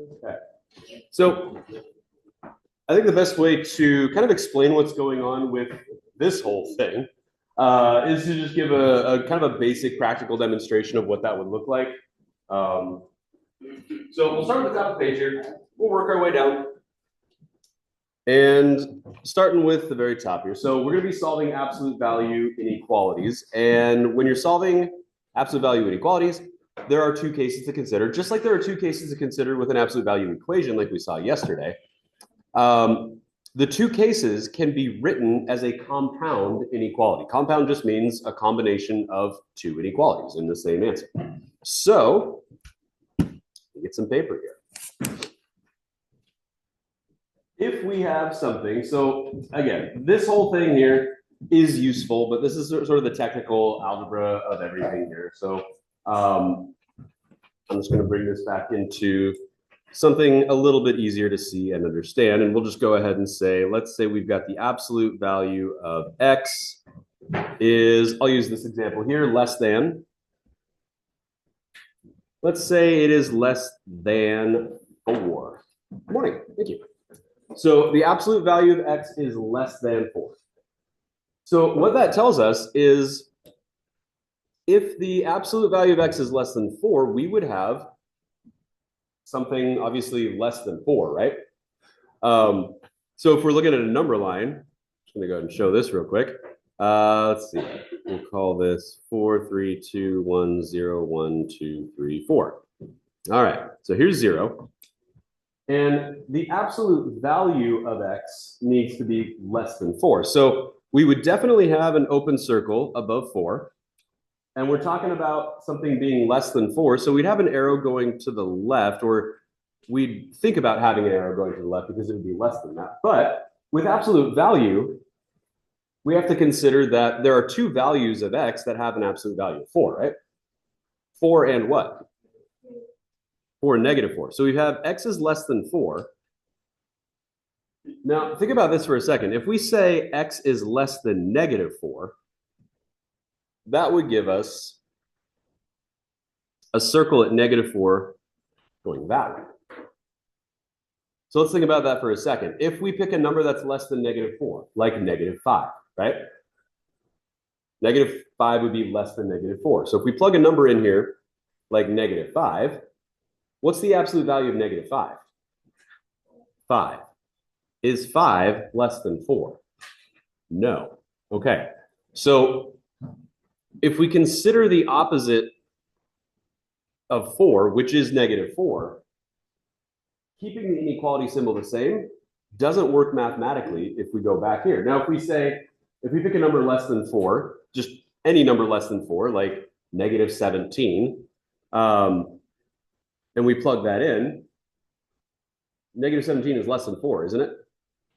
Okay. So I think the best way to kind of explain what's going on with this whole thing is to just give a kind of a basic practical demonstration of what that would look like. Um, so we'll start with the top of the page here. We'll work our way down. And starting with the very top here. So we're going to be solving absolute value inequalities. And when you're solving absolute value inequalities, there are two cases to consider, just like there are two cases to consider with an absolute value equation like we saw yesterday. The two cases can be written as a compound inequality. Compound just means a combination of two inequalities in the same answer. So, get some paper here. If we have something, so again, this whole thing here is useful, but this is sort of the technical algebra of everything here. So I'm just going to bring this back into something a little bit easier to see and understand. And we'll just go ahead and say, let's say we've got the absolute value of x is, I'll use this example here, less than. Let's say it is less than 4. Good morning. Thank you. So the absolute value of x is less than 4. So what that tells us is if the absolute value of x is less than 4, we would have something obviously less than 4, right? So if we're looking at a number line, I'm just going to go ahead and show this real quick. Let's see. We'll call this 4, 3, 2, 1, 0, 1, 2, 3, 4. All right. So here's 0. And the absolute value of x needs to be less than 4. So we would definitely have an open circle above 4. And we're talking about something being less than 4. So we'd have an arrow going to the left, or we'd think about having an arrow going to the left because it would be less than that. But with absolute value, we have to consider that there are two values of x that have an absolute value of 4, right? 4 and what? 4 and negative 4. So we have x is less than 4. Now, think about this for a second. If we say x is less than negative 4, that would give us a circle at negative 4 going that way. So let's think about that for a second. If we pick a number that's less than negative 4, like negative 5, right? Negative 5 would be less than negative 4. So if we plug a number in here, like negative 5, what's the absolute value of negative 5? 5. Is 5 less than 4? No. Okay. So if we consider the opposite of 4, which is negative 4, keeping the inequality symbol the same doesn't work mathematically if we go back here. Now, if we pick a number less than 4, just any number less than 4, like negative 17, and we plug that in, negative 17 is less than 4, isn't it?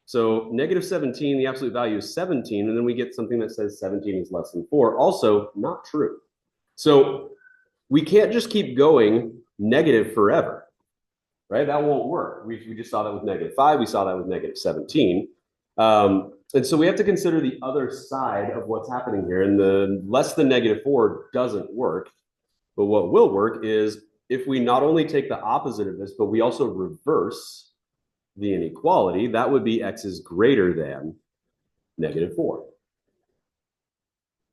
So negative 17, the absolute value is 17, and then we get something that says 17 is less than 4. Also, not true. So we can't just keep going negative forever, right? That won't work. We just saw that with negative 5. We saw that with negative 17. And so we have to consider the other side of what's happening here. And the less than negative 4 doesn't work. But what will work is if we not only take the opposite of this, but we also reverse the inequality, that would be x is greater than negative 4.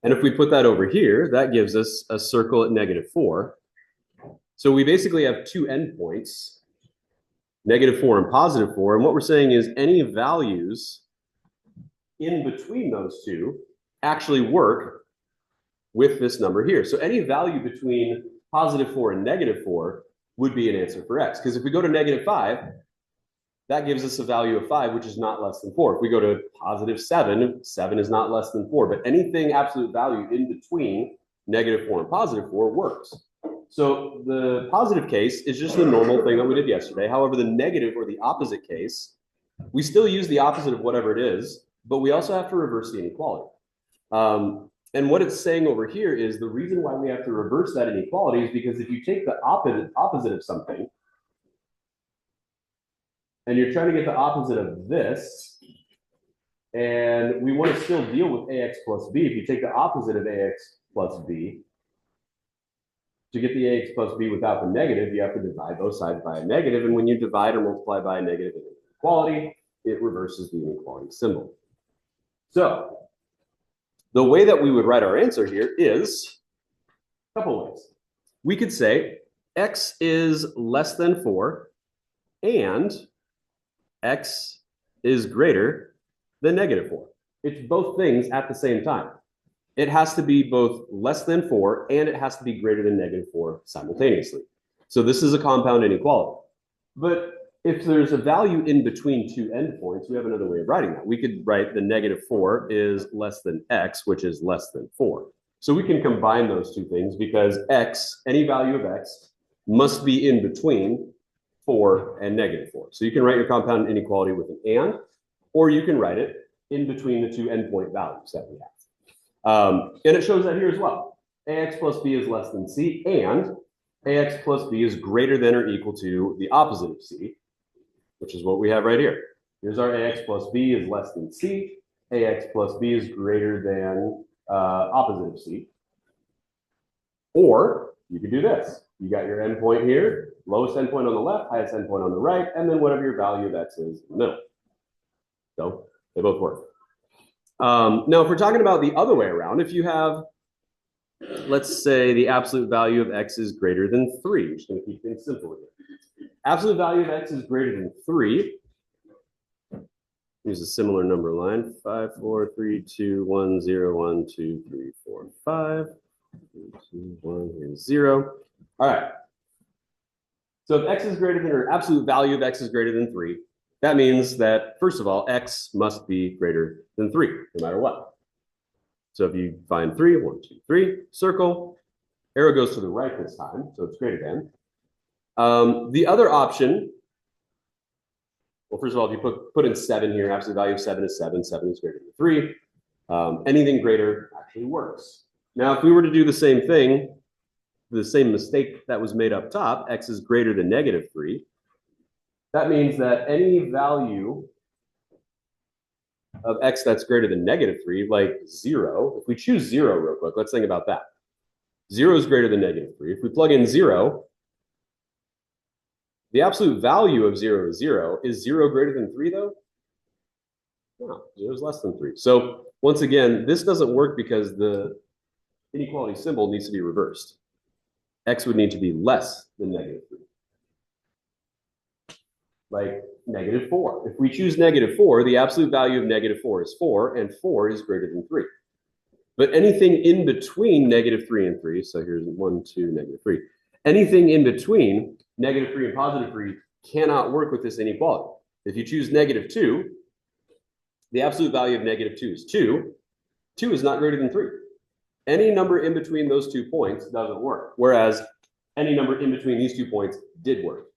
And if we put that over here, that gives us a circle at negative 4. So we basically have two endpoints, negative 4 and positive 4. And what we're saying is any values in between those two actually work with this number here. So any value between positive 4 and negative 4 would be an answer for x. Because if we go to negative 5, that gives us a value of 5, which is not less than 4. If we go to positive 7, 7 is not less than 4. But anything absolute value in between negative 4 and positive 4 works. So the positive case is just the normal thing that we did yesterday. However, the negative or the opposite case, we still use the opposite of whatever it is, but we also have to reverse the inequality. And what it's saying over here is the reason why we have to reverse that inequality is because if you take the opposite of something, and you're trying to get the opposite of this, and we want to still deal with ax plus b. If you take the opposite of ax plus b, To get the ax plus b without the negative, you have to divide both sides by a negative. And when you divide or multiply by a negative in inequality, it reverses the inequality symbol. So the way that we would write our answer here is a couple ways. We could say x is less than 4 and x is greater than negative 4. It's both things at the same time. It has to be both less than 4 and it has to be greater than negative 4 simultaneously. So this is a compound inequality. But if there's a value in between two endpoints, we have another way of writing that. We could write the negative 4 is less than x, which is less than 4. So we can combine those two things because x, any value of x, must be in between 4 and negative 4. So you can write your compound inequality with an and, or you can write it in between the two endpoint values that we have. And it shows that here as well. Ax plus b is less than c, and ax plus b is greater than or equal to the opposite of c, which is what we have right here. Here's our ax plus b is less than c. Ax plus b is greater than opposite of c. Or you could do this. You got your endpoint here, lowest endpoint on the left, highest endpoint on the right, and then whatever your value of x is in the middle. So they both work. Now, if we're talking about the other way around, if you have, let's say the absolute value of x is greater than 3, we're just going to keep things simple here. Absolute value of x is greater than 3. Use a similar number line. 5, 4, 3, 2, 1, 0, 1, 2, 3, 4, 5. 3, 2, 1, here's 0. All right. So if x is greater than, or absolute value of x is greater than 3, that means that, first of all, x must be greater than 3, no matter what. So if you find 3, 1, 2, 3, circle, arrow goes to the right this time, so it's greater than. The other option, well, first of all, if you put in 7 here, absolute value of 7 is 7. 7 is greater than 3. Anything greater actually works. Now, if we were to do the same thing, the same mistake that was made up top, x is greater than negative 3, that means that any value of x that's greater than negative 3, like 0, if we choose 0 real quick, let's think about that. 0 is greater than negative 3. If we plug in 0, the absolute value of 0 is 0. Is 0 greater than 3, though? No, 0 is less than 3. So once again, this doesn't work because the inequality symbol needs to be reversed. X would need to be less than negative 3. Like negative 4. If we choose negative 4, the absolute value of negative 4 is 4, and 4 is greater than 3. But anything in between negative 3 and 3, so here's 1, 2, negative 3. Anything in between negative 3 and positive 3 cannot work with this inequality. If you choose negative 2, the absolute value of negative 2 is 2. 2 is not greater than 3. Any number in between those 2 points doesn't work, whereas any number in between these 2 points did work.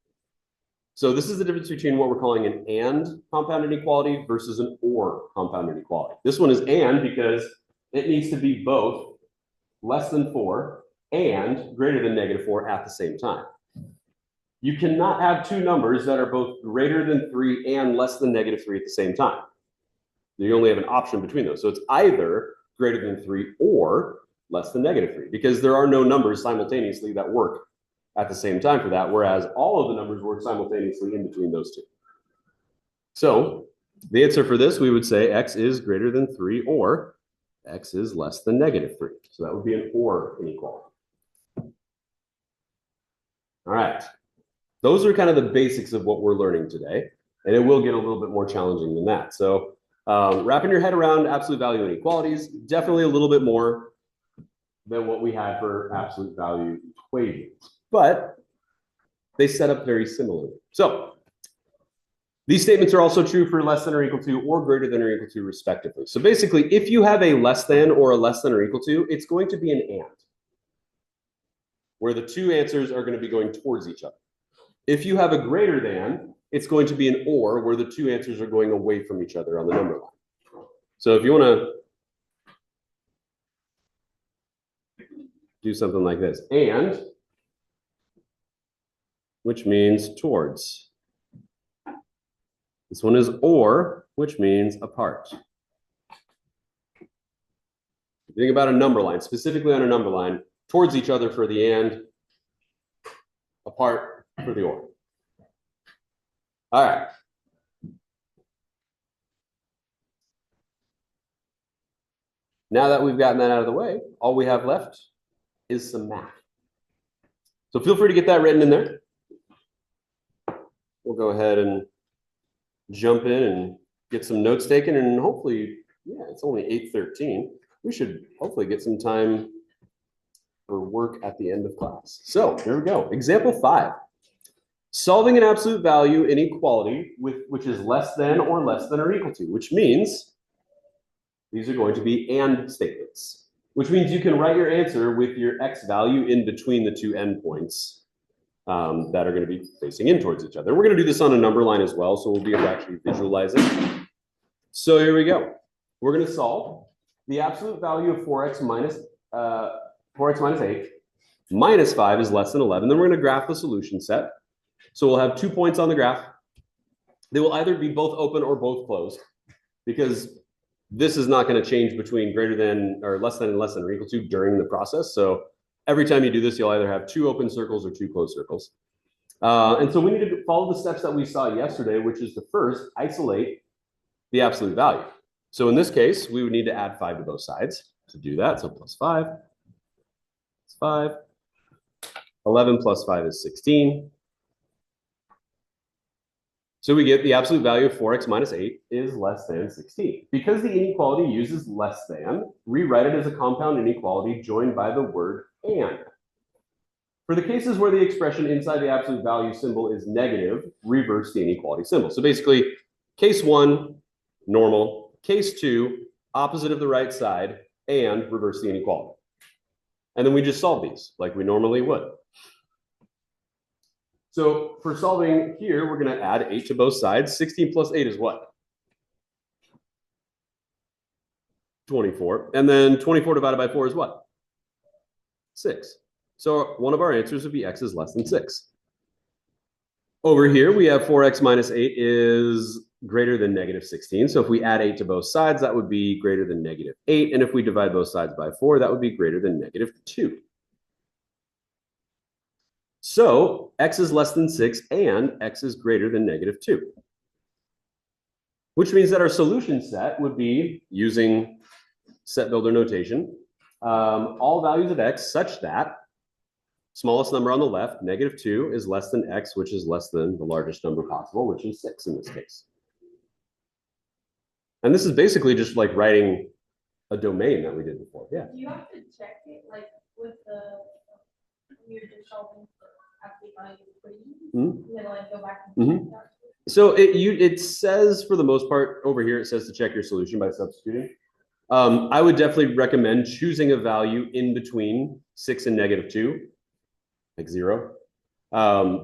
So this is the difference between what we're calling an and compound inequality versus an or compound inequality. This one is and because it needs to be both less than 4 and greater than negative 4 at the same time. You cannot have two numbers that are both greater than 3 and less than negative 3 at the same time. You only have an option between those. So it's either greater than 3 or less than negative 3, because there are no numbers simultaneously that work at the same time for that, whereas all of the numbers work simultaneously in between those two. So the answer for this, we would say x is greater than 3 or x is less than negative 3. So that would be an or inequality. All right. Those are kind of the basics of what we're learning today, and it will get a little bit more challenging than that. So wrapping your head around absolute value inequalities, definitely a little bit more than what we had for absolute value equations, but they set up very similarly. So these statements are also true for less than or equal to or greater than or equal to respectively. So basically, if you have a less than or a less than or equal to, it's going to be an and, where the two answers are going to be going towards each other. If you have a greater than, it's going to be an or, where the two answers are going away from each other on the number line. So if you want to do something like this, and, which means towards. This one is or, which means apart. Think about a number line, specifically on a number line, towards each other for the and, apart for the or. All right. Now that we've gotten that out of the way, all we have left is some math. So feel free to get that written in there. We'll go ahead and jump in and get some notes taken, and hopefully, yeah, it's only 8:13. We should hopefully get some time for work at the end of class. So here we go. Example 5. Solving an absolute value inequality which is less than or equal to, which means these are going to be and statements, which means you can write your answer with your x value in between the two endpoints that are going to be facing in towards each other. We're going to do this on a number line as well, so we'll be able to actually visualize it. So here we go. We're going to solve the absolute value of 4x minus 8 minus 5 is less than 11. Then we're going to graph the solution set. So we'll have 2 points on the graph. They will either be both open or both closed, because this is not going to change between greater than or less than or equal to during the process. So every time you do this, you'll either have 2 open circles or 2 closed circles. And so we need to follow the steps that we saw yesterday, which is to first isolate the absolute value. So in this case, we would need to add 5 to both sides to do that. So plus 5, plus 5, 11 plus 5 is 16. So we get the absolute value of 4x minus 8 is less than 16. Because the inequality uses less than, rewrite it as a compound inequality joined by the word and. For the cases where the expression inside the absolute value symbol is negative, reverse the inequality symbol. So basically, case 1, normal. Case 2, opposite of the right side, and reverse the inequality. And then we just solve these like we normally would. So for solving here, we're going to add 8 to both sides. 16 plus 8 is what? 24. And then 24 divided by 4 is what? 6. So one of our answers would be x is less than 6. Over here, we have 4x minus 8 is greater than negative 16. So if we add 8 to both sides, that would be greater than negative 8. And if we divide both sides by 4, that would be greater than negative 2. So x is less than 6 and x is greater than negative 2. Which means that our solution set would be, using set builder notation, all values of x such that smallest number on the left, negative 2, is less than x, which is less than the largest number possible, which is 6 in this case. And this is basically just like writing a domain that we did before. Yeah. Do you have to check it like with the you're just solving for absolute value and then like go back and check that? So it says for the most part over here, it says to check your solution by substituting. I would definitely recommend choosing a value in between 6 and negative 2, like 0,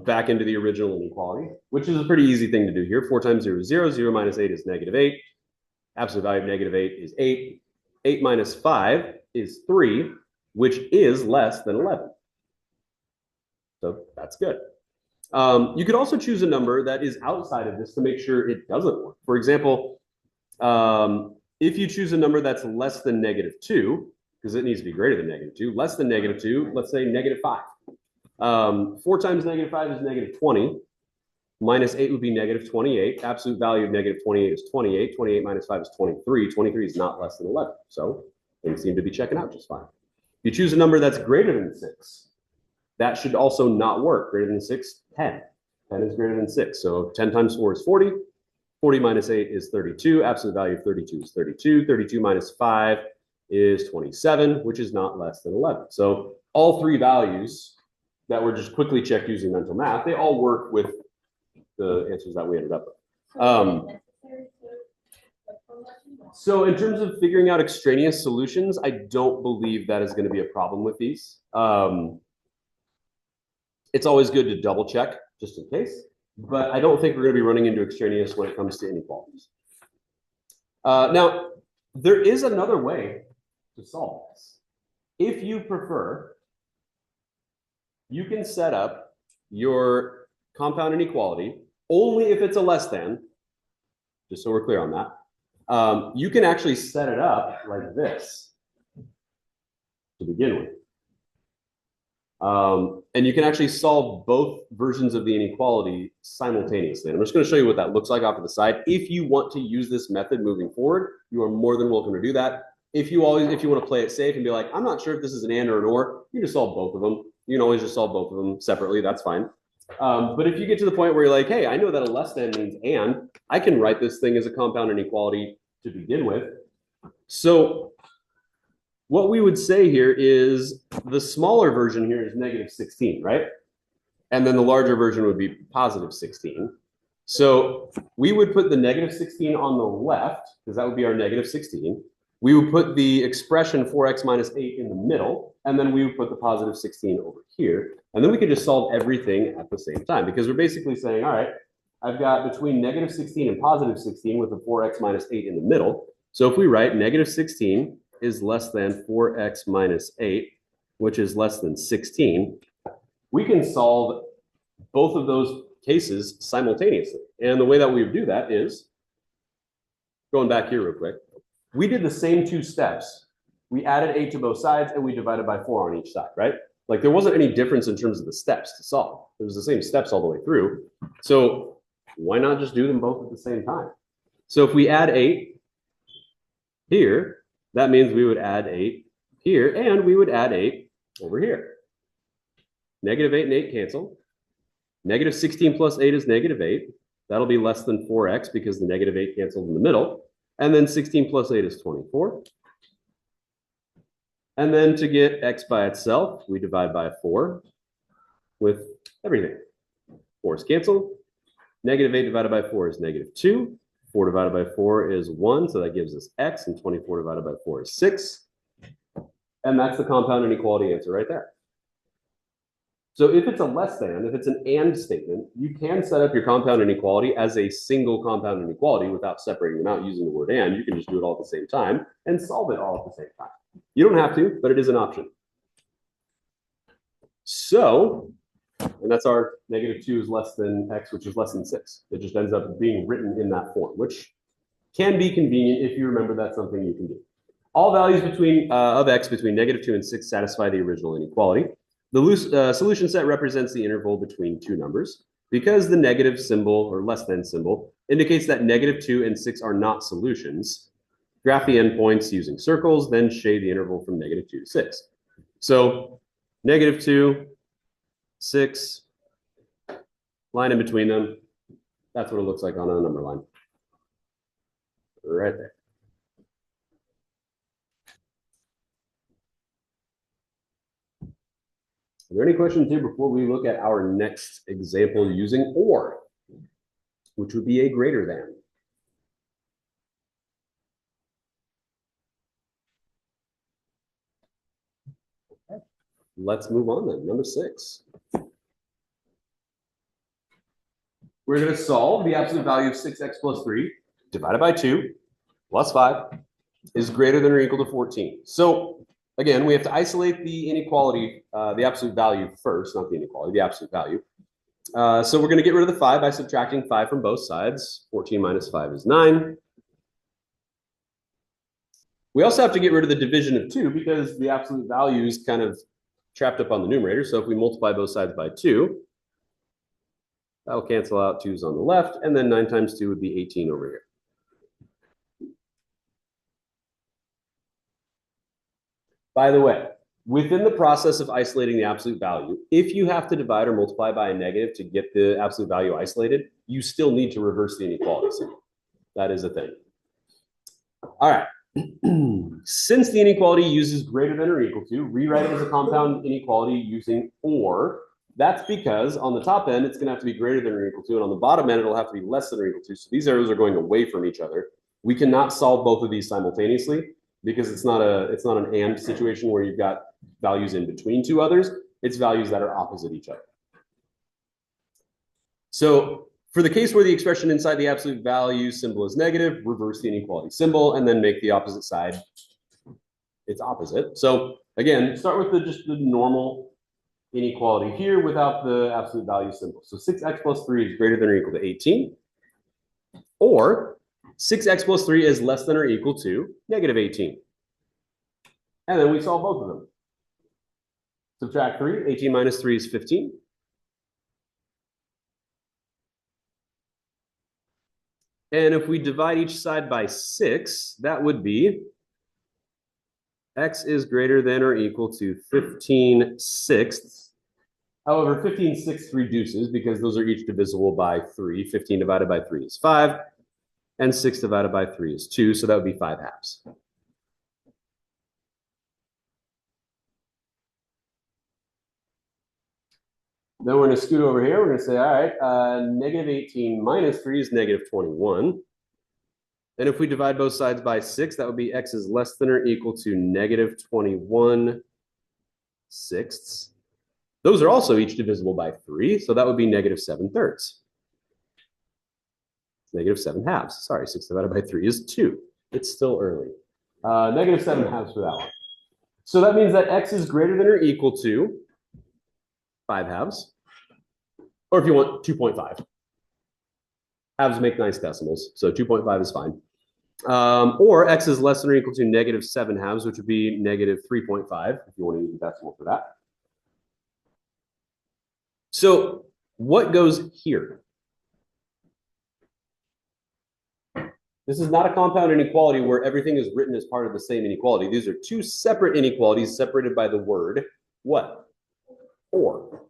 back into the original inequality, which is a pretty easy thing to do here. 4 times 0 is 0. 0 minus 8 is negative 8. Absolute value of negative 8 is 8. 8 minus 5 is 3, which is less than 11. So that's good. You could also choose a number that is outside of this to make sure it doesn't work. For example, if you choose a number that's less than negative 2, because it needs to be greater than negative 2, less than negative 2, let's say negative 5. 4 times negative 5 is negative 20. Minus 8 would be negative 28. Absolute value of negative 28 is 28. 28 minus 5 is 23. 23 is not less than 11. So things seem to be checking out just fine. If you choose a number that's greater than 6, that should also not work. Greater than 6, 10. 10 is greater than 6. So 10 times 4 is 40. 40 minus 8 is 32. Absolute value of 32 is 32. 32 minus 5 is 27, which is not less than 11. So all 3 values that were just quickly checked using mental math, they all work with the answers that we ended up with. So in terms of figuring out extraneous solutions, I don't believe that is going to be a problem with these. It's always good to double check just in case, but I don't think we're going to be running into extraneous when it comes to inequalities. Now, there is another way to solve this. If you prefer, you can set up your compound inequality only if it's a less than, just so we're clear on that. You can actually set it up like this to begin with. And you can actually solve both versions of the inequality simultaneously. And I'm just going to show you what that looks like off to the side. If you want to use this method moving forward, you are more than welcome to do that. If you want to play it safe and be like, I'm not sure if this is an and or an or, you just solve both of them. You can always just solve both of them separately. That's fine. But if you get to the point where you're like, hey, I know that a less than means and, I can write this thing as a compound inequality to begin with. So what we would say here is the smaller version here is negative 16, right? And then the larger version would be positive 16. So we would put the negative 16 on the left, because that would be our negative 16. We would put the expression 4x minus 8 in the middle, and then we would put the positive 16 over here. And then we could just solve everything at the same time, because we're basically saying, all right, I've got between negative 16 and positive 16 with the 4x minus 8 in the middle. So if we write negative 16 is less than 4x minus 8, which is less than 16, we can solve both of those cases simultaneously. And the way that we would do that is, going back here real quick, we did the same two steps. We added 8 to both sides and we divided by 4 on each side, right? Like there wasn't any difference in terms of the steps to solve. It was the same steps all the way through. So why not just do them both at the same time? So if we add 8 here, that means we would add 8 here and we would add 8 over here. Negative 8 and 8 cancel. Negative 16 plus 8 is negative 8. That'll be less than 4x because the negative 8 canceled in the middle. And then 16 plus 8 is 24. And then to get x by itself, we divide by 4 with everything. 4 is canceled. Negative 8 divided by 4 is negative 2. 4 divided by 4 is 1, so that gives us x, and 24 divided by 4 is 6. And that's the compound inequality answer right there. So if it's a less than, if it's an and statement, you can set up your compound inequality as a single compound inequality without separating them out using the word and. You can just do it all at the same time and solve it all at the same time. You don't have to, but it is an option. So, and that's our negative 2 is less than x, which is less than 6. It just ends up being written in that form, which can be convenient if you remember that's something you can do. All values of x between negative 2 and 6 satisfy the original inequality. The solution set represents the interval between two numbers. Because the negative symbol or less than symbol indicates that negative 2 and 6 are not solutions, graph the endpoints using circles, then shade the interval from negative 2 to 6. So negative 2, 6, line in between them. That's what it looks like on a number line. Right there. Are there any questions here before we look at our next example using or, which would be a greater than? Okay. Let's move on then. Number 6. We're going to solve the absolute value of 6x plus 3 divided by 2 plus 5 is greater than or equal to 14. So again, we have to isolate the inequality, the absolute value first, not the inequality, the absolute value. So we're going to get rid of the 5 by subtracting 5 from both sides. 14 minus 5 is 9. We also have to get rid of the division of 2 because the absolute value is kind of trapped up on the numerator. So if we multiply both sides by 2, that'll cancel out 2's on the left, and then 9 times 2 would be 18 over here. By the way, within the process of isolating the absolute value, if you have to divide or multiply by a negative to get the absolute value isolated, you still need to reverse the inequality sign. That is a thing. All right. Since the inequality uses greater than or equal to, rewrite it as a compound inequality using or. That's because on the top end, it's going to have to be greater than or equal to, and on the bottom end, it'll have to be less than or equal to. So these arrows are going away from each other. We cannot solve both of these simultaneously because it's not an and situation where you've got values in between two others. It's values that are opposite each other. So for the case where the expression inside the absolute value symbol is negative, reverse the inequality symbol and then make the opposite side its opposite. So again, start with just the normal inequality here without the absolute value symbol. So 6x plus 3 is greater than or equal to 18. Or 6x plus 3 is less than or equal to negative 18. And then we solve both of them. Subtract 3. 18 minus 3 is 15. And if we divide each side by 6, that would be x is greater than or equal to 15 sixths. However, 15 sixths reduces because those are each divisible by 3. 15 divided by 3 is 5. And 6 divided by 3 is 2. So that would be 5 halves. Then we're going to scoot over here. We're going to say, all right, negative 18 minus 3 is negative 21. And if we divide both sides by 6, that would be x is less than or equal to negative 21 sixths. Those are also each divisible by 3, so that would be negative 7 thirds. Negative 7 halves. Sorry, 6 divided by 3 is 2. It's still early. Negative 7 halves for that one. So that means that x is greater than or equal to 5 halves. Or if you want, 2.5. Halves make nice decimals, so 2.5 is fine. Or x is less than or equal to negative 7 halves, which would be negative 3.5, if you want to use a decimal for that. So what goes here? This is not a compound inequality where everything is written as part of the same inequality. These are two separate inequalities separated by the word what? Or.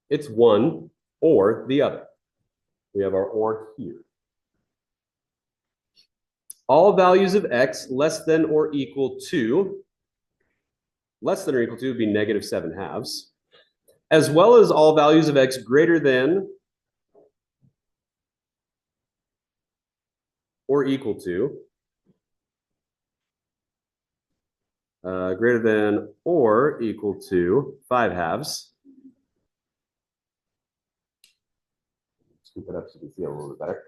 It's one or the other. We have our or here. All values of x less than or equal to would be negative 7 halves, as well as all values of x greater than or equal to greater than or equal to 5 halves. Scoop it up so you can see it a little bit better.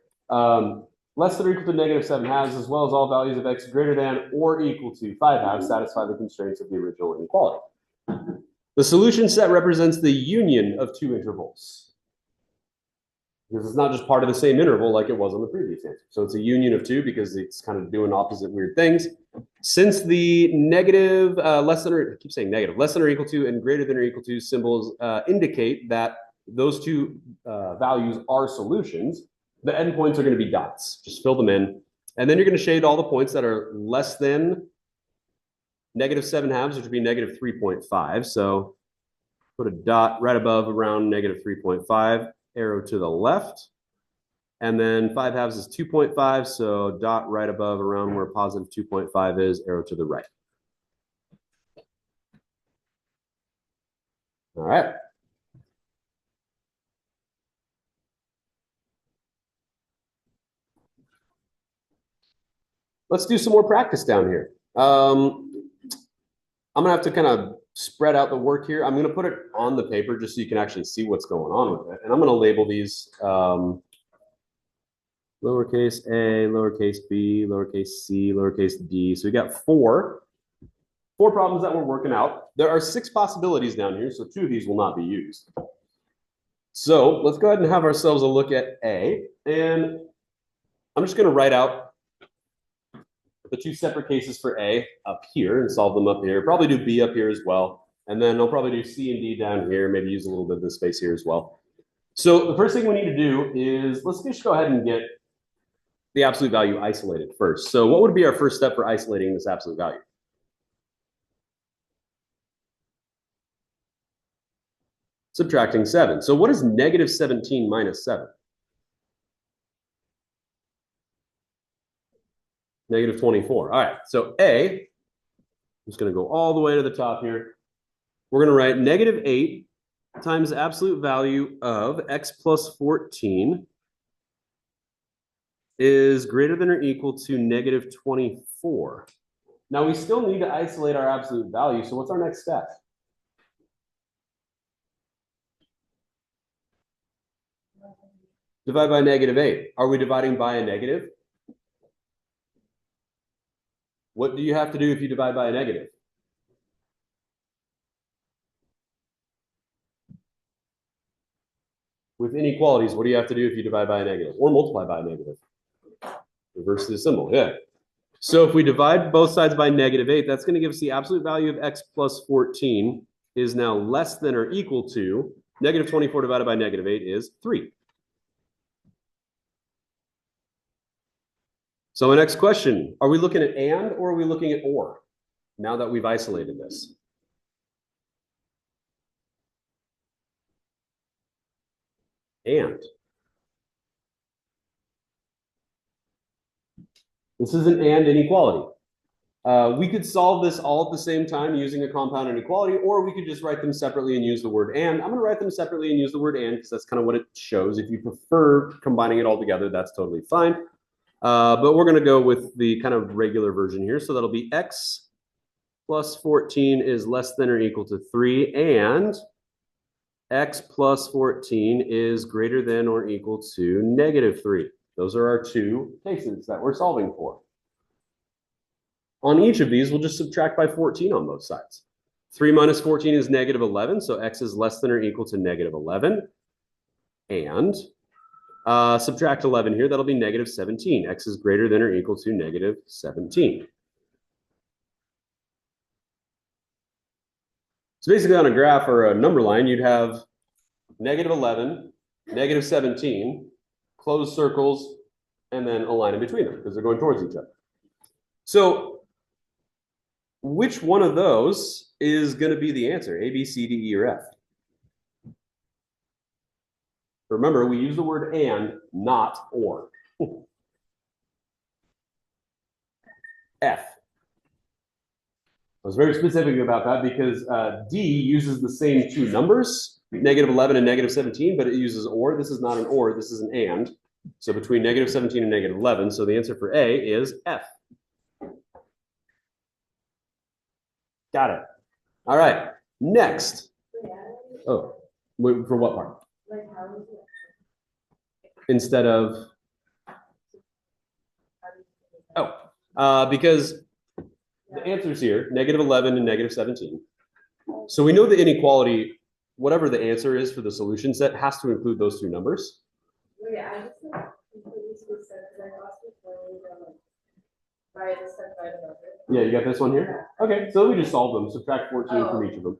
Less than or equal to negative 7 halves, as well as all values of x greater than or equal to 5 halves satisfy the constraints of the original inequality. The solution set represents the union of two intervals. Because it's not just part of the same interval like it was on the previous answer. So it's a union of two because it's kind of doing opposite weird things. Since the negative, less than or equal to and greater than or equal to symbols indicate that those two values are solutions, the endpoints are going to be dots. Just fill them in. And then you're going to shade all the points that are less than negative 7 halves, which would be negative 3.5. So put a dot right above around negative 3.5, arrow to the left. And then 5 halves is 2.5. So dot right above around where positive 2.5 is, arrow to the right. All right. Let's do some more practice down here. I'm gonna have to kind of spread out the work here. I'm gonna put it on the paper just so you can actually see what's going on with it. And I'm gonna label these lowercase a, lowercase b, lowercase c, lowercase d. So we got four problems that we're working out. There are 6 possibilities down here, so 2 of these will not be used. So let's go ahead and have ourselves a look at A. And I'm just gonna write out the 2 separate cases for A up here and solve them up here. Probably do B up here as well. And then I'll probably do C and D down here, maybe use a little bit of this space here as well. So the first thing we need to do is let's just go ahead and get the absolute value isolated first. So what would be our first step for isolating this absolute value? Subtracting 7. So what is negative 17 minus 7? Negative 24. All right, so A, I'm just going to go all the way to the top here. We're going to write negative 8 times absolute value of x plus 14 is greater than or equal to negative 24. Now we still need to isolate our absolute value, so what's our next step? Divide by negative 8. Are we dividing by a negative? What do you have to do if you divide by a negative? With inequalities, what do you have to do if you divide by a negative or multiply by a negative? Reverse the symbol, yeah. So if we divide both sides by -8, that's going to give us the absolute value of x plus 14 is now less than or equal to -24 divided by -8 is 3. So my next question, are we looking at and or are we looking at or now that we've isolated this? And. This is an and inequality. We could solve this all at the same time using a compound inequality, or we could just write them separately and use the word and. I'm going to write them separately and use the word and because that's kind of what it shows. If you prefer combining it all together, that's totally fine. But we're going to go with the kind of regular version here. So that'll be x plus 14 is less than or equal to 3, and x plus 14 is greater than or equal to -3. Those are our two cases that we're solving for. On each of these, we'll just subtract by 14 on both sides. 3 minus 14 is -11, so x is less than or equal to -11. And subtract 11 here, that'll be -17. X is greater than or equal to -17. So basically on a graph or a number line, you'd have -11, -17, closed circles, and then a line in between them because they're going towards each other. So which one of those is going to be the answer? A, B, C, D, E, or F? Remember, we use the word and, not or. F. I was very specific about that because D uses the same two numbers, -11 and -17, but it uses or. This is not an or, this is an and. So between -17 and -11, so the answer for A is F. Got it. All right, next. Oh, for what part? Instead of, because the answer's here, -11 and -17. So we know the inequality, whatever the answer is for the solution set, has to include those two numbers. Yeah, you got this one here? Okay, so we just solve them, subtract 14 from each of them.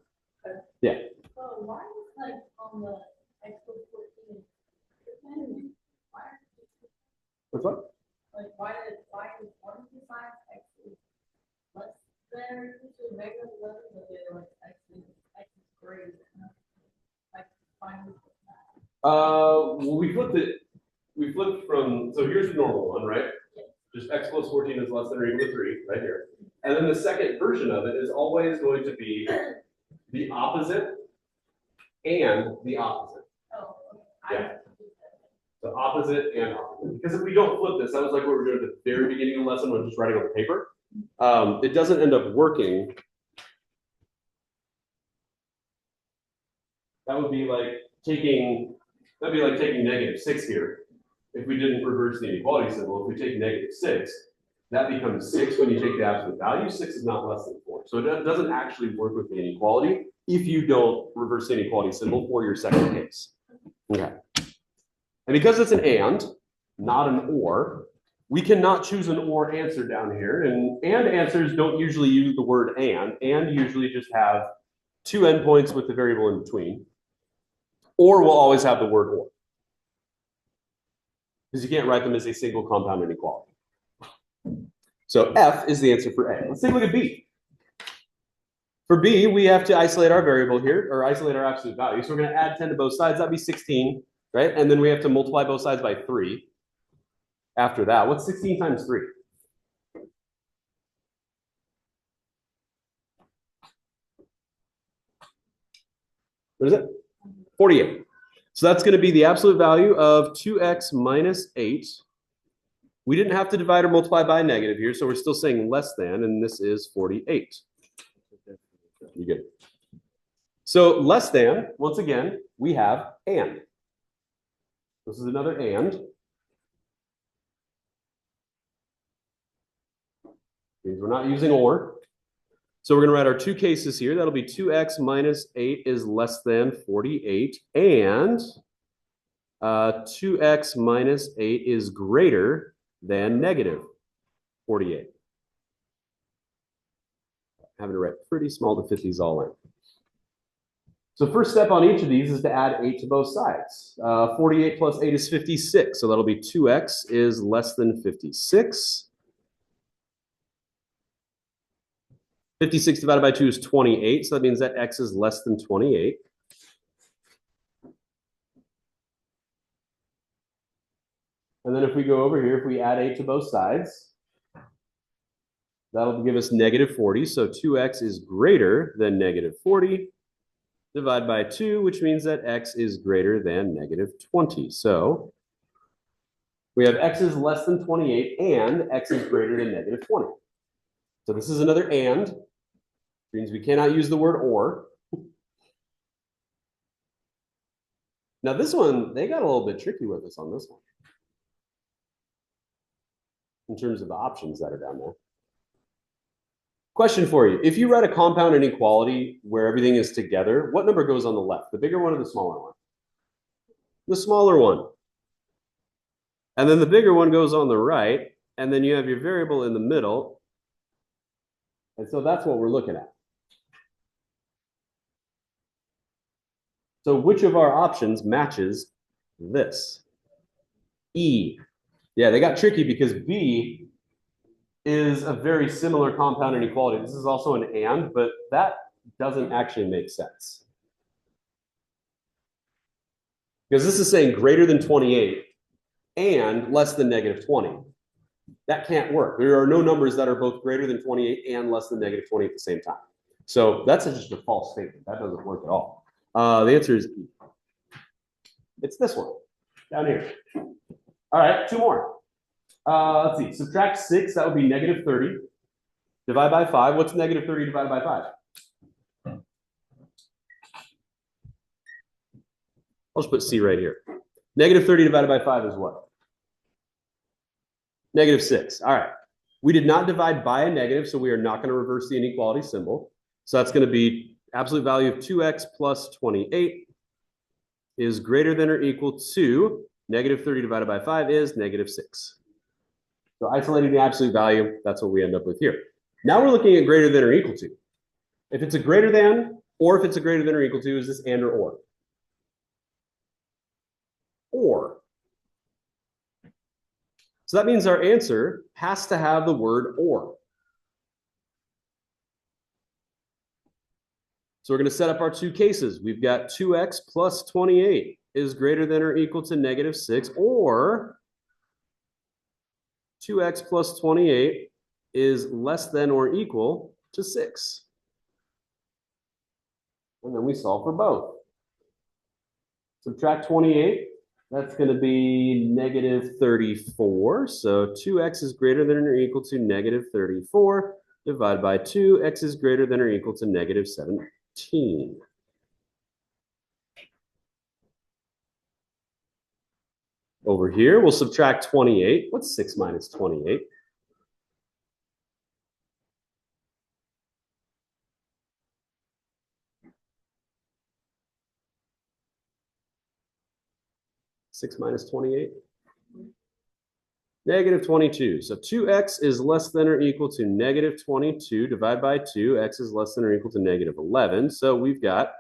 Yeah. Why is like on the x plus 14? What's what? Like why is 1 besides x is less than or equal to -11, but the other like x is greater? Like find this. Well, we flipped it. We flipped from, so here's the normal one, right? Yeah. Just x plus 14 is less than or equal to 3, right here. And then the second version of it is always going to be the opposite and the opposite. Oh, okay. Yeah. The opposite and opposite. Because if we don't flip this, that was like what we were doing at the very beginning of the lesson when just writing on the paper. It doesn't end up working. That would be like taking, that'd be like taking -6 here. If we didn't reverse the inequality symbol, if we take -6, that becomes 6 when you take the absolute value. 6 is not less than 4. So it doesn't actually work with the inequality if you don't reverse the inequality symbol for your second case. Okay. And because it's an and, not an or, we cannot choose an or answer down here. And answers don't usually use the word and usually just have two endpoints with the variable in between. Or will always have the word or. Because you can't write them as a single compound inequality. So F is the answer for A. Let's take a look at B. For B, we have to isolate our variable here, or isolate our absolute value. So we're going to add 10 to both sides. That'd be 16, right? And then we have to multiply both sides by 3. After that, what's 16 times 3? What is it? 48. So that's going to be the absolute value of 2x minus 8. We didn't have to divide or multiply by a negative here, so we're still saying less than, and this is 48. You get it. So less than, once again, we have and. This is another and. Means we're not using or. So we're going to write our two cases here. That'll be 2x minus 8 is less than 48, and 2x minus 8 is greater than -48. having to write pretty small to fit these all in. So first step on each of these is to add 8 to both sides. 48 plus 8 is 56. So that'll be 2x is less than 56. 56 divided by 2 is 28. So that means that x is less than 28. And then if we go over here, if we add 8 to both sides, that'll give us negative 40. So 2x is greater than negative 40. Divide by 2, which means that x is greater than negative 20. So we have x is less than 28 and x is greater than negative 20. So this is another and, which means we cannot use the word or. Now this one, they got a little bit tricky with us on this one, in terms of the options that are down there. Question for you. If you write a compound inequality where everything is together, what number goes on the left? The bigger one or the smaller one? The smaller one. And then the bigger one goes on the right, and then you have your variable in the middle. And so that's what we're looking at. So which of our options matches this? E. Yeah, they got tricky because B is a very similar compound inequality. This is also an and, but that doesn't actually make sense. Because this is saying greater than 28 and less than negative 20. That can't work. There are no numbers that are both greater than 28 and less than negative 20 at the same time. So that's just a false statement. That doesn't work at all. The answer is E. It's this one down here. All right, 2 more. Let's see, subtract 6, that would be negative 30. Divide by 5. What's negative 30 divided by 5? I'll just put C right here. Negative 30 divided by 5 is what? Negative 6. All right. We did not divide by a negative, so we are not going to reverse the inequality symbol. So that's going to be absolute value of 2x plus 28 is greater than or equal to negative 30 divided by 5 is negative 6. So isolating the absolute value, that's what we end up with here. Now we're looking at greater than or equal to. If it's a greater than, or if it's a greater than or equal to, is this and or? Or. So that means our answer has to have the word or. So we're going to set up our 2 cases. We've got 2x plus 28 is greater than or equal to negative 6, or 2x plus 28 is less than or equal to 6. And then we solve for both. Subtract 28, that's going to be negative 34. So 2x is greater than or equal to negative 34. Divided by 2, x is greater than or equal to negative 17. Over here, we'll subtract 28. What's 6 minus 28? Six minus 28? Negative 22. So 2x is less than or equal to negative 22. Divide by 2, x is less than or equal to negative 11. So we've got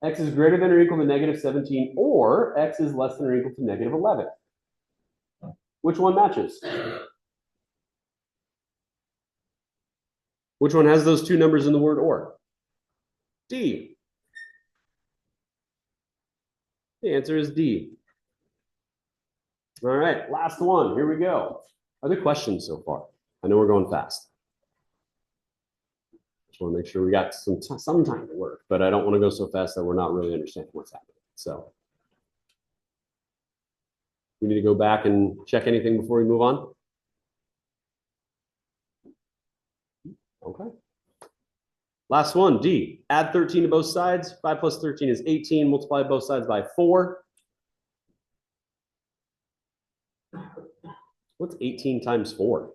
x is greater than or equal to negative 17, or x is less than or equal to negative 11. Which one matches? Which one has those 2 numbers in the word or? D. The answer is D. All right, last one. Here we go. Are there questions so far? I know we're going fast. Just want to make sure we got some time to work, but I don't want to go so fast that we're not really understanding what's happening. So we need to go back and check anything before we move on. Okay. Last one, D. Add 13 to both sides. 5 plus 13 is 18. Multiply both sides by 4. What's 18 times 4?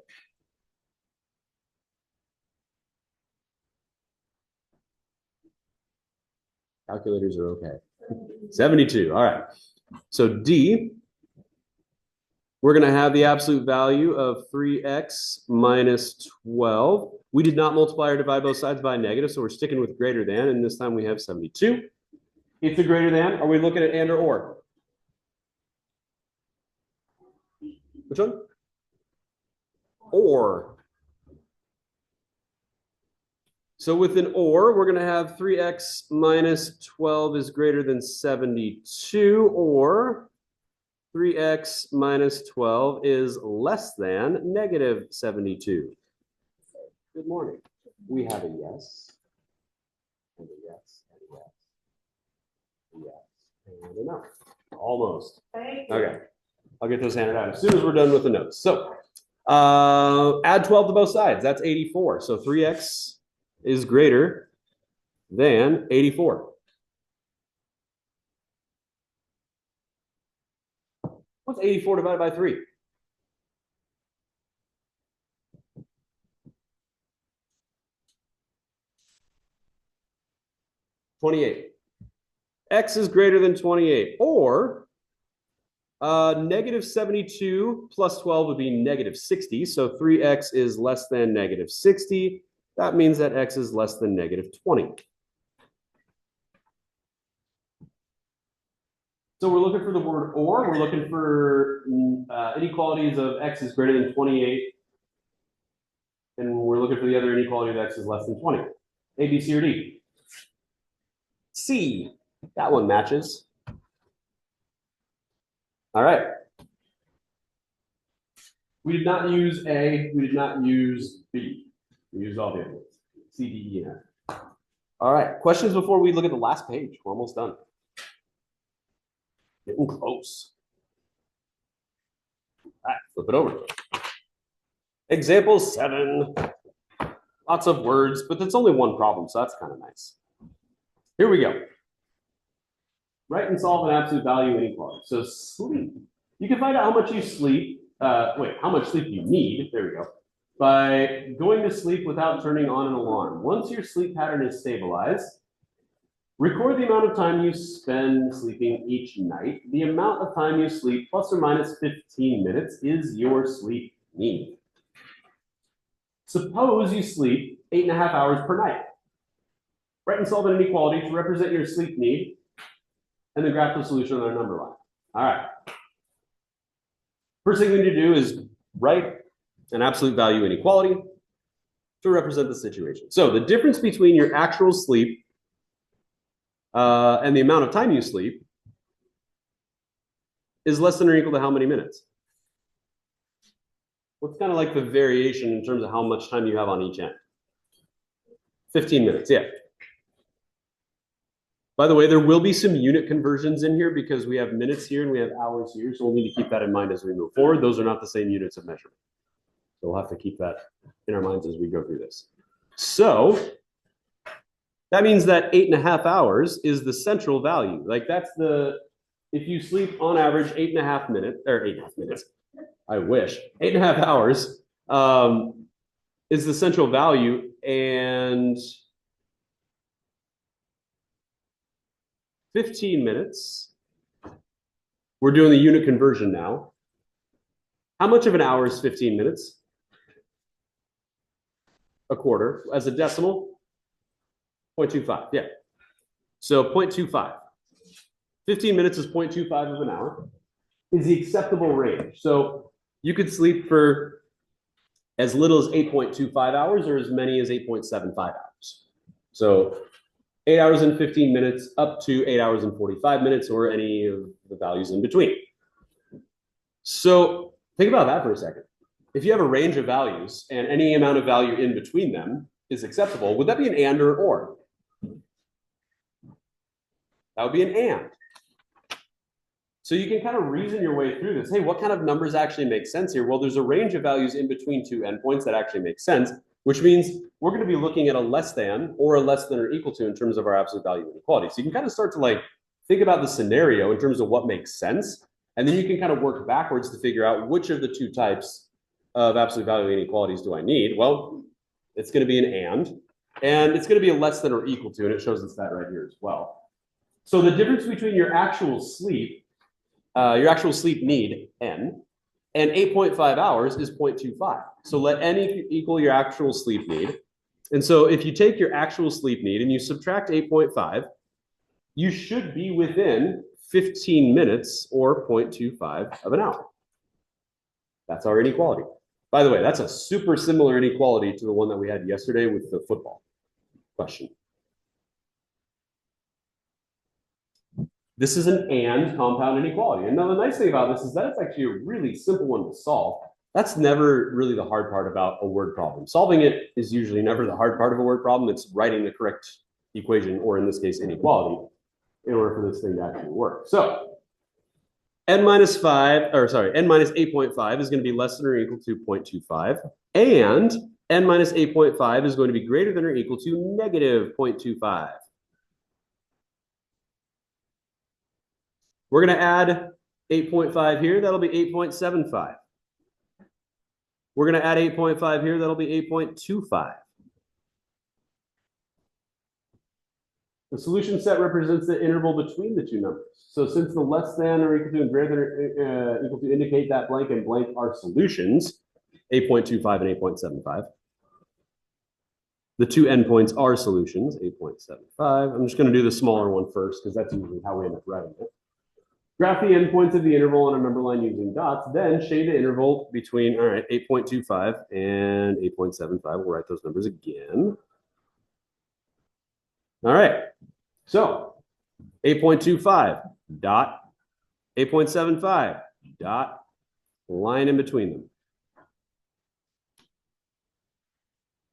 Calculators are okay. 72. All right. So D, we're going to have the absolute value of 3x minus 12. We did not multiply or divide both sides by a negative, so we're sticking with greater than, and this time we have 72. It's a greater than. Are we looking at and or? Which one? Or. So with an or, we're going to have 3x minus 12 is greater than 72, or 3x minus 12 is less than negative 72. Good morning. We have a yes, and a yes, and a yes, a yes, and a no. Almost. Okay. I'll get those handed out as soon as we're done with the notes. So add 12 to both sides. That's 84. So 3x is greater than 84. What's 84 divided by 3? 28. X is greater than 28. Or negative 72 plus 12 would be negative 60. So 3x is less than negative 60. That means that x is less than negative 20. So we're looking for the word or. We're looking for inequalities of x is greater than 28. And we're looking for the other inequality of x is less than 20. A, B, C, or D? C. That one matches. All right. We did not use A. We did not use B. We used all the other ones. C, D, E, and F. All right. Questions before we look at the last page? We're almost done. Getting close. All right. Flip it over. Example 7. Lots of words, but it's only one problem, so that's kind of nice. Here we go. Write and solve an absolute value inequality. So sleep. You can find out how much you sleep. How much sleep you need. There we go. By going to sleep without turning on an alarm. Once your sleep pattern is stabilized, record the amount of time you spend sleeping each night. The amount of time you sleep plus or minus 15 minutes is your sleep need. Suppose you sleep 8.5 hours per night. Write and solve an inequality to represent your sleep need and then graph the solution on our number line. All right. First thing we need to do is write an absolute value inequality to represent the situation. So the difference between your actual sleep and the amount of time you sleep is less than or equal to how many minutes? What's kind of like the variation in terms of how much time you have on each end? 15 minutes, yeah. By the way, there will be some unit conversions in here because we have minutes here and we have hours here, so we'll need to keep that in mind as we move forward. Those are not the same units of measurement. So we'll have to keep that in our minds as we go through this. So that means that 8.5 hours is the central value. Like that's if you sleep on average 8.5 minutes, or 8.5 minutes, I wish, 8.5 hours is the central value, and 15 minutes, we're doing the unit conversion now. How much of an hour is 15 minutes? A quarter. As a decimal, 0.25, yeah. So 0.25. 15 minutes is 0.25 of an hour, is the acceptable range. So you could sleep for as little as 8.25 hours or as many as 8.75 hours. So 8 hours and 15 minutes up to 8 hours and 45 minutes or any of the values in between. So think about that for a second. If you have a range of values and any amount of value in between them is acceptable, would that be an and or? That would be an and. So you can kind of reason your way through this. Hey, what kind of numbers actually make sense here? Well, there's a range of values in between two endpoints that actually make sense, which means we're going to be looking at a less than or a less than or equal to in terms of our absolute value inequality. So you can kind of start to like think about the scenario in terms of what makes sense. And then you can kind of work backwards to figure out which of the two types of absolute value inequalities do I need? Well, it's going to be an and it's going to be a less than or equal to, and it shows us that right here as well. So the difference between your actual sleep need, N, And 8.5 hours is 0.25. So let n equal your actual sleep need. And so if you take your actual sleep need and you subtract 8.5, you should be within 15 minutes or 0.25 of an hour. That's our inequality. By the way, that's a super similar inequality to the one that we had yesterday with the football question. This is an and compound inequality. And now the nice thing about this is that it's actually a really simple one to solve. That's never really the hard part about a word problem. Solving it is usually never the hard part of a word problem. It's writing the correct equation, or in this case, inequality, in order for this thing to actually work. So n minus 8.5 is going to be less than or equal to 0.25. And n minus 8.5 is going to be greater than or equal to negative 0.25. We're going to add 8.5 here. That'll be 8.75. We're going to add 8.5 here. That'll be 8.25. The solution set represents the interval between the two numbers. So since the less than or equal to and greater than equal to indicate that blank and blank are solutions, 8.25 and 8.75. The two endpoints are solutions, 8.75. I'm just going to do the smaller one first because that's usually how we end up writing it. Graph the endpoints of the interval on a number line using dots, then shade the interval between, all right, 8.25 and 8.75. We'll write those numbers again. All right, so 8.25 dot 8.75 dot line in between them.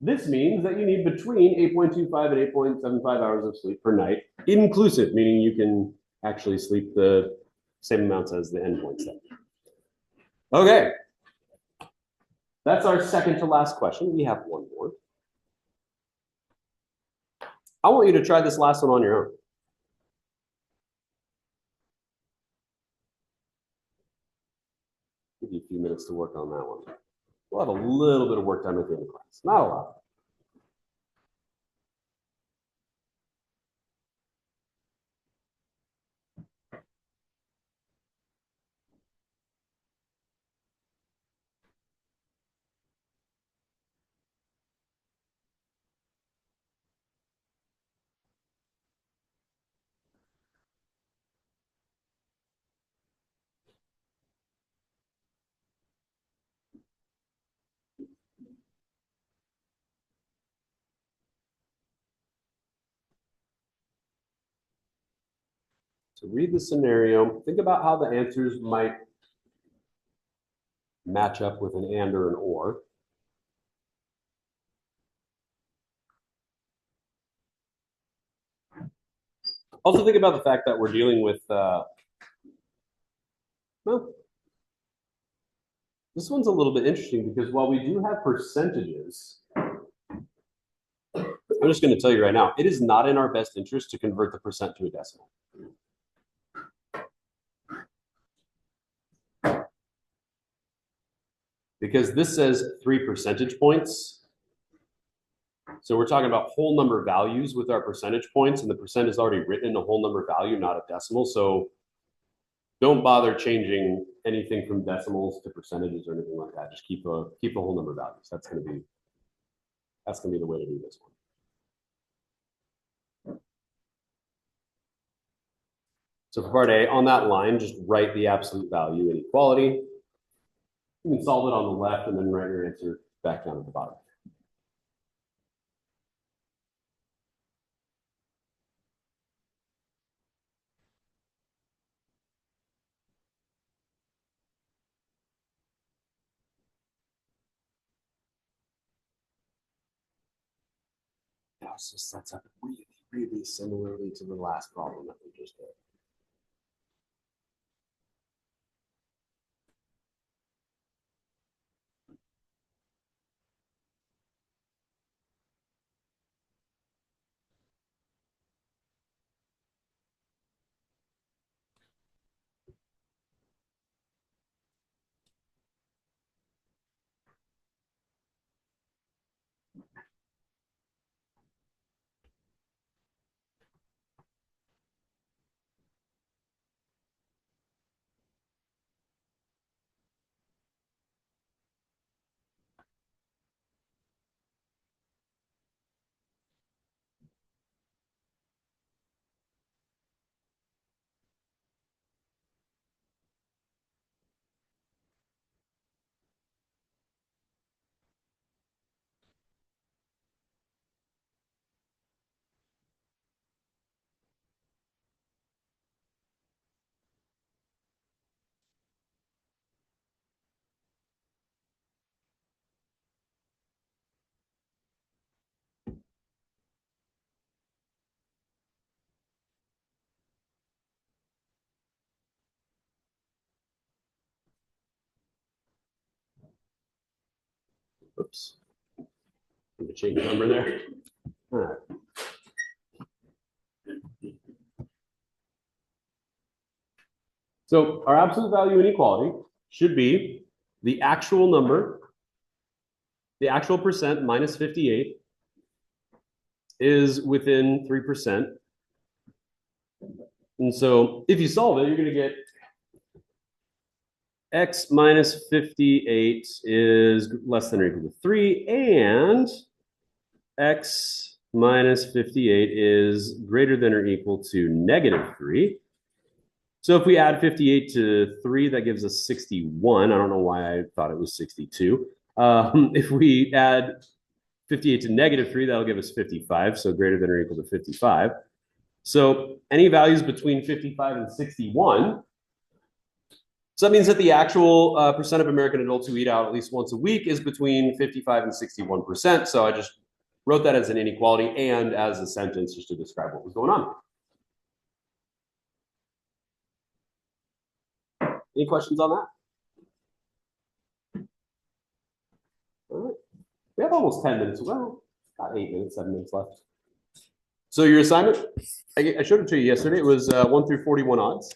This means that you need between 8.25 and 8.75 hours of sleep per night, inclusive, meaning you can actually sleep the same amounts as the endpoint set. Okay, that's our second to last question. We have one more. I want you to try this last one on your own. Give you a few minutes to work on that one. We'll have a little bit of work time at the end of class. Not a lot. So read the scenario. Think about how the answers might match up with an and or an or. Also think about the fact that we're dealing with, well, this one's a little bit interesting because while we do have percentages, I'm just going to tell you right now, it is not in our best interest to convert the percent to a decimal. Because this says 3 percentage points. So we're talking about whole number values with our percentage points, and the percent is already written in a whole number value, not a decimal. So don't bother changing anything from decimals to percentages or anything like that. Just keep the whole number values. That's gonna be the way to do this one. So for part A, on that line, just write the absolute value inequality. You can solve it on the left and then write your answer back down at the bottom. Now it just sets up really, really similarly to the last problem that we just did. Oops. Let me change the number there. All right. So our absolute value inequality should be the actual number, the actual percent minus 58 is within 3%. And so if you solve it, you're going to get x minus 58 is less than or equal to 3, and x minus 58 is greater than or equal to negative 3. So if we add 58 to 3, that gives us 61. I don't know why I thought it was 62. If we add 58 to negative 3, that'll give us 55, so greater than or equal to 55. So any values between 55 and 61. So that means that the actual percent of American adults who eat out at least once a week is between 55 and 61%. So I just wrote that as an inequality and as a sentence just to describe what was going on. Any questions on that? All right. We have almost 10 minutes. Well, about 8 minutes, 7 minutes left. So your assignment, I showed it to you yesterday. It was 1 through 41 odds.